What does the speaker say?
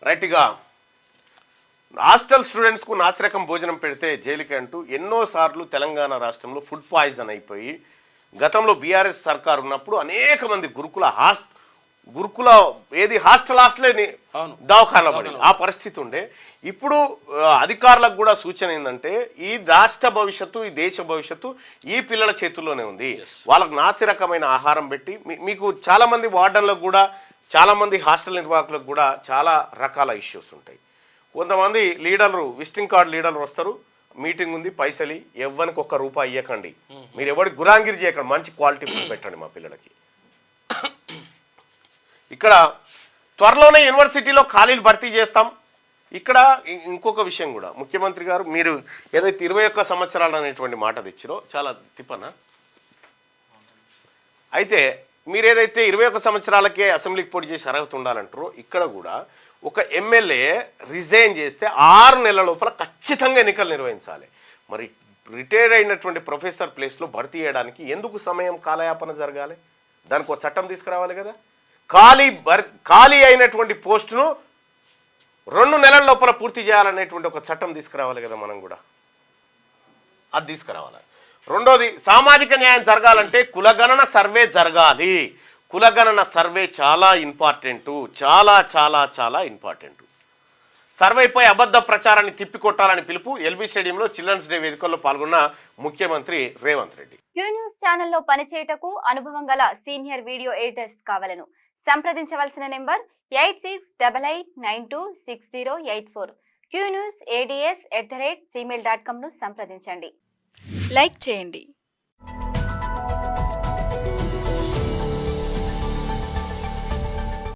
రైట్గా hostel స్టూడెంట్స్కు నాసిరకం భోజనం పెడితే జైలుకి అంటూ ఎన్నోసార్లు తెలంగాణ రాష్ట్రంలో ఫుడ్ పాయిజన్ అయిపోయి గతంలో బీఆర్ఎస్ సర్కార్ ఉన్నప్పుడు అనేక మంది గురుకుల హాస్టలే దవాఖాన పడి ఆ పరిస్థితి ఉండే. ఇప్పుడు అధికారులకు కూడా సూచన ఏంటంటే ఈ రాష్ట్ర భవిష్యత్తు, ఈ దేశ భవిష్యత్తు ఈ పిల్లల చేతుల్లోనే ఉంది. వాళ్ళకు నాసిరకమైన ఆహారం పెట్టి మీకు చాలామంది వార్డన్లకు కూడా, చాలామంది హాస్టల్ నిర్వాహకులకు కూడా చాలా రకాల ఇష్యూస్ ఉంటాయి. కొంతమంది లీడర్లు, విజిటింగ్ కార్డు లీడర్లు వస్తారు, మీటింగ్ ఉంది, పైసలు ఎవ్వరికి ₹1 ఇవ్వకండి, మీరు ఎవరికి గురాంగిరి చేయకండి, మంచి క్వాలిటీ ఫుడ్ పెట్టండి మా పిల్లలకి. ఇక్కడ త్వరలోనే యూనివర్సిటీలో ఖాళీలు భర్తీ చేస్తాం. ఇక్కడ ఇంకొక విషయం కూడా ముఖ్యమంత్రి గారు, మీరు ఏదైతే 21 సంవత్సరాలు అనేటువంటి మాట తెచ్చిరో చాలా తిప్పనా. అయితే మీరు ఏదైతే 21 సంవత్సరాలకే అసెంబ్లీకి పోటీ చేసి అర్హత ఉండాలంటారో, ఇక్కడ కూడా ఒక ఎమ్మెల్యే రిజైన్ చేస్తే 6 నెలల లోపల ఖచ్చితంగా ఎన్నికలు నిర్వహించాలి. మరి రిటైర్ అయినటువంటి ప్రొఫెసర్ ప్లేస్లో భర్తీ చేయడానికి ఎందుకు సమయం కాలయాపన జరగాలి? దానికి ఒక చట్టం తీసుకురావాలి కదా. ఖాళీ అయినటువంటి పోస్టును 2 నెలల లోపల పూర్తి చేయాలనేటువంటి ఒక చట్టం తీసుకురావాలి కదా. మనం కూడా అది తీసుకురావాలి. రెండోది, సామాజిక న్యాయం జరగాలంటే కులగణన సర్వే జరగాలి. కులగణన సర్వే చాలా ఇంపార్టెంటు, చాలా చాలా చాలా ఇంపార్టెంటు. సర్వేపై అబద్ధ ప్రచారాన్ని తిప్పికొట్టాలని పిలుపు. ఎల్బీ స్టేడియంలో చిల్డ్రన్స్ డే వేదికల్లో పాల్గొన్న ముఖ్యమంత్రి రేవంత్ రెడ్డి. క్యూ న్యూస్ ఛానల్లో పనిచేయటకు అనుభవం గల సీనియర్ వీడియో ఎడిటర్స్ కావాలను సంప్రదించవలసిన నెంబర్ 8688926084. qnewsads@gmail.com ను సంప్రదించండి. లైక్ చేయండి.